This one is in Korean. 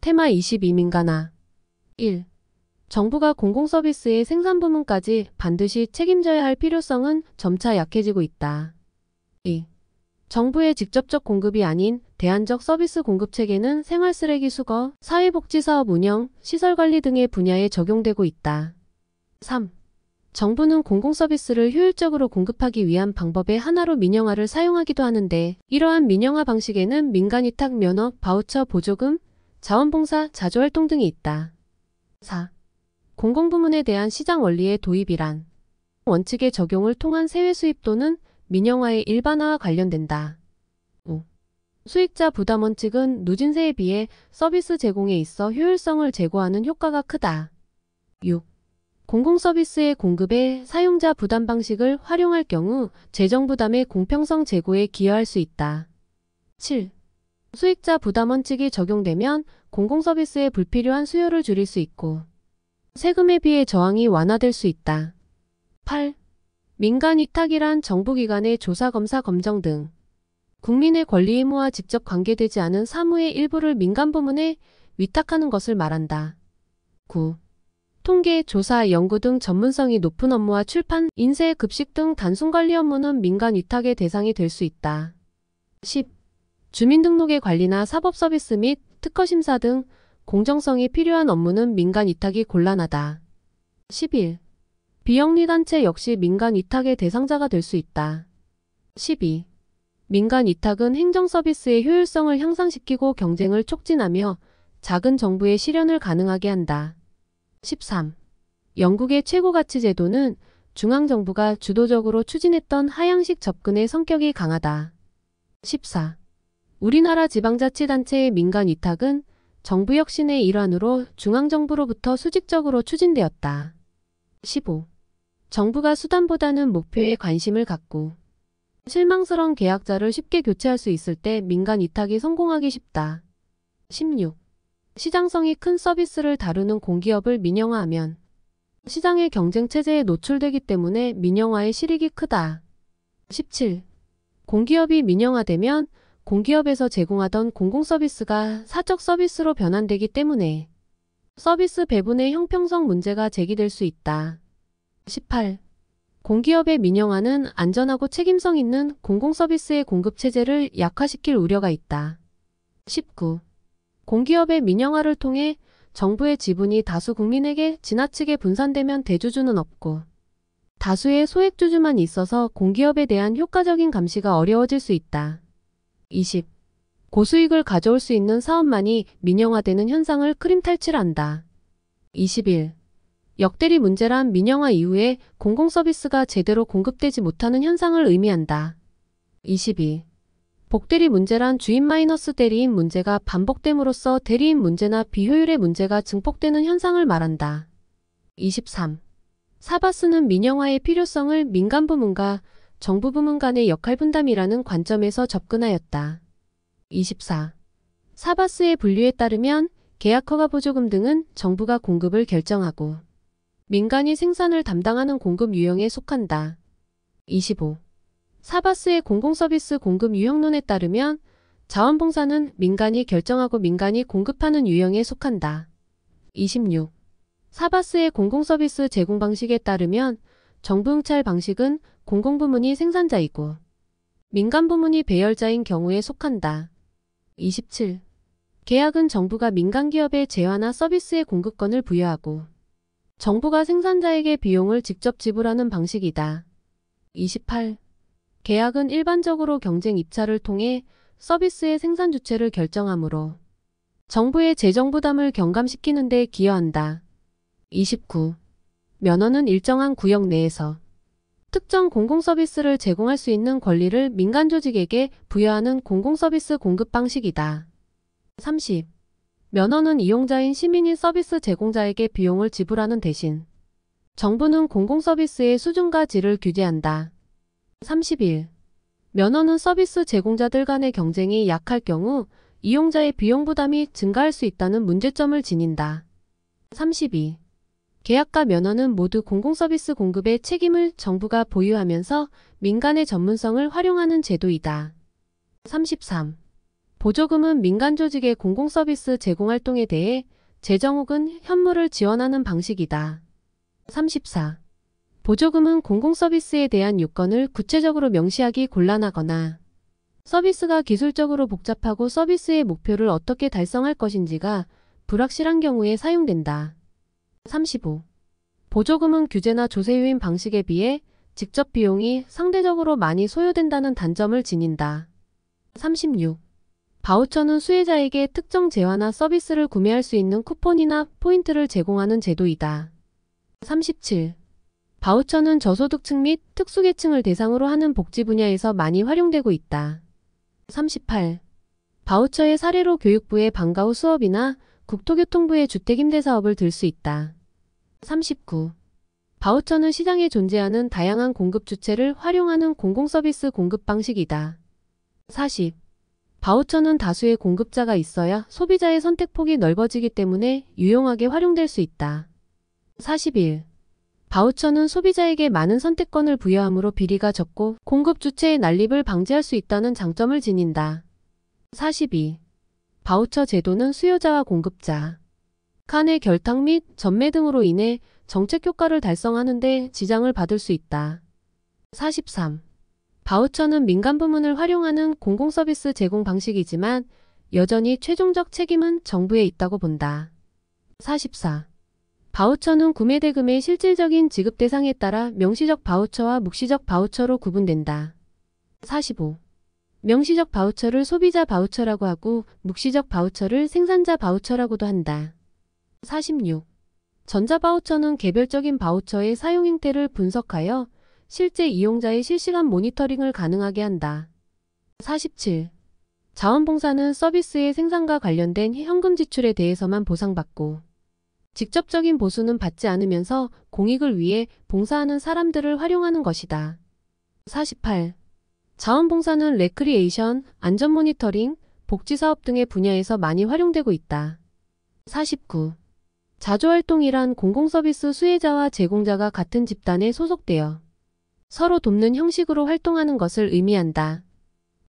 테마 22 민간화 1. 정부가 공공서비스의 생산 부문까지 반드시 책임져야 할 필요성은 점차 약해지고 있다. 2. 정부의 직접적 공급이 아닌 대안적 서비스 공급 체계는 생활쓰레기 수거, 사회복지사업 운영, 시설관리 등의 분야에 적용되고 있다. 3. 정부는 공공서비스를 효율적으로 공급하기 위한 방법의 하나로 민영화를 사용하기도 하는데, 이러한 민영화 방식에는 민간위탁 면허, 바우처, 보조금, 자원봉사, 자조활동 등이 있다. 4. 공공부문에 대한 시장 원리의 도입이란 원칙의 적용을 통한 세외 수입 또는 민영화의 일반화와 관련된다. 5. 수익자 부담 원칙은 누진세에 비해 서비스 제공에 있어 효율성을 제고하는 효과가 크다. 6. 공공서비스의 공급에 사용자 부담 방식을 활용할 경우 재정부담의 공평성 제고에 기여할 수 있다. 7. 수익자 부담 원칙이 적용되면 공공서비스의 불필요한 수요를 줄일 수 있고 세금에 비해 저항이 완화될 수 있다. 8. 민간위탁이란 정부기관의 조사, 검사, 검정 등 국민의 권리 의무와 직접 관계되지 않은 사무의 일부를 민간부문에 위탁하는 것을 말한다. 9. 통계, 조사, 연구 등 전문성이 높은 업무와 출판, 인쇄, 급식 등 단순관리 업무는 민간위탁의 대상이 될 수 있다. 10. 주민등록의 관리나 사법서비스 및 특허심사 등 공정성이 필요한 업무는 민간위탁이 곤란하다. 11. 비영리단체 역시 민간위탁의 대상자가 될 수 있다. 12. 민간위탁은 행정서비스의 효율성을 향상시키고 경쟁을 촉진하며 작은 정부의 실현을 가능하게 한다. 13. 영국의 최고가치제도는 중앙정부가 주도적으로 추진했던 하향식 접근의 성격이 강하다. 14. 우리나라 지방자치단체의 민간위탁은 정부 혁신의 일환으로 중앙정부로부터 수직적으로 추진되었다. 15. 정부가 수단보다는 목표에 관심을 갖고 실망스러운 계약자를 쉽게 교체할 수 있을 때 민간위탁이 성공하기 쉽다. 16. 시장성이 큰 서비스를 다루는 공기업을 민영화하면 시장의 경쟁체제에 노출되기 때문에 민영화의 실익이 크다. 17. 공기업이 민영화되면 공기업에서 제공하던 공공서비스가 사적 서비스로 변환되기 때문에 서비스 배분의 형평성 문제가 제기될 수 있다. 18. 공기업의 민영화는 안전하고 책임성 있는 공공서비스의 공급체제를 약화시킬 우려가 있다. 19. 공기업의 민영화를 통해 정부의 지분이 다수 국민에게 지나치게 분산되면 대주주는 없고 다수의 소액주주만 있어서 공기업에 대한 효과적인 감시가 어려워질 수 있다. 20. 고수익을 가져올 수 있는 사업만이 민영화되는 현상을 크림탈출한다. 21. 역대리 문제란 민영화 이후에 공공서비스가 제대로 공급되지 못하는 현상을 의미한다. 22. 복대리 문제란 주인 마이너스 대리인 문제가 반복됨으로써 대리인 문제나 비효율의 문제가 증폭되는 현상을 말한다. 23. 사바스는 민영화의 필요성을 민간부문과 정부부문 간의 역할분담이라는 관점에서 접근하였다. 24. 사바스의 분류에 따르면 계약허가 보조금 등은 정부가 공급을 결정하고 민간이 생산을 담당하는 공급 유형에 속한다. 25. 사바스의 공공서비스 공급 유형론에 따르면 자원봉사는 민간이 결정하고 민간이 공급하는 유형에 속한다. 26. 사바스의 공공서비스 제공 방식에 따르면 정부 응찰 방식은 공공부문이 생산자이고 민간부문이 배열자인 경우에 속한다. 27. 계약은 정부가 민간기업에 재화나 서비스의 공급권을 부여하고 정부가 생산자에게 비용을 직접 지불하는 방식이다. 28. 계약은 일반적으로 경쟁 입찰을 통해 서비스의 생산 주체를 결정하므로 정부의 재정 부담을 경감시키는 데 기여한다. 29. 면허는 일정한 구역 내에서 특정 공공서비스를 제공할 수 있는 권리를 민간조직에게 부여하는 공공서비스 공급 방식이다. 30. 면허는 이용자인 시민이 서비스 제공자에게 비용을 지불하는 대신 정부는 공공서비스의 수준과 질을 규제한다. 31. 면허는 서비스 제공자들 간의 경쟁이 약할 경우 이용자의 비용 부담이 증가할 수 있다는 문제점을 지닌다. 32. 계약과 면허는 모두 공공서비스 공급의 책임을 정부가 보유하면서 민간의 전문성을 활용하는 제도이다. 33. 보조금은 민간 조직의 공공서비스 제공 활동에 대해 재정 혹은 현물을 지원하는 방식이다. 34. 보조금은 공공서비스에 대한 요건을 구체적으로 명시하기 곤란하거나 서비스가 기술적으로 복잡하고 서비스의 목표를 어떻게 달성할 것인지가 불확실한 경우에 사용된다. 35. 보조금은 규제나 조세 유인 방식에 비해 직접 비용이 상대적으로 많이 소요된다는 단점을 지닌다. 36. 바우처는 수혜자에게 특정 재화나 서비스를 구매할 수 있는 쿠폰이나 포인트를 제공하는 제도이다. 37. 바우처는 저소득층 및 특수계층을 대상으로 하는 복지 분야에서 많이 활용되고 있다. 38. 바우처의 사례로 교육부의 방과 후 수업이나 국토교통부의 주택임대사업을 들 수 있다. 39. 바우처는 시장에 존재하는 다양한 공급 주체를 활용하는 공공서비스 공급 방식이다. 40. 바우처는 다수의 공급자가 있어야 소비자의 선택폭이 넓어지기 때문에 유용하게 활용될 수 있다. 41. 바우처는 소비자에게 많은 선택권을 부여하므로 비리가 적고 공급 주체의 난립을 방지할 수 있다는 장점을 지닌다. 42. 바우처 제도는 수요자와 공급자 간의 결탁 및 전매 등으로 인해 정책 효과를 달성하는 데 지장을 받을 수 있다. 43. 바우처는 민간 부문을 활용하는 공공서비스 제공 방식이지만 여전히 최종적 책임은 정부에 있다고 본다. 44. 바우처는 구매 대금의 실질적인 지급 대상에 따라 명시적 바우처와 묵시적 바우처로 구분된다. 45. 명시적 바우처를 소비자 바우처라고 하고 묵시적 바우처를 생산자 바우처라고도 한다. 46. 전자바우처는 개별적인 바우처의 사용 행태를 분석하여 실제 이용자의 실시간 모니터링을 가능하게 한다. 47. 자원봉사는 서비스의 생산과 관련된 현금 지출에 대해서만 보상받고 직접적인 보수는 받지 않으면서 공익을 위해 봉사하는 사람들을 활용하는 것이다. 48. 자원봉사는 레크리에이션, 안전 모니터링, 복지사업 등의 분야에서 많이 활용되고 있다. 49. 자조활동이란 공공서비스 수혜자와 제공자가 같은 집단에 소속되어 서로 돕는 형식으로 활동하는 것을 의미한다.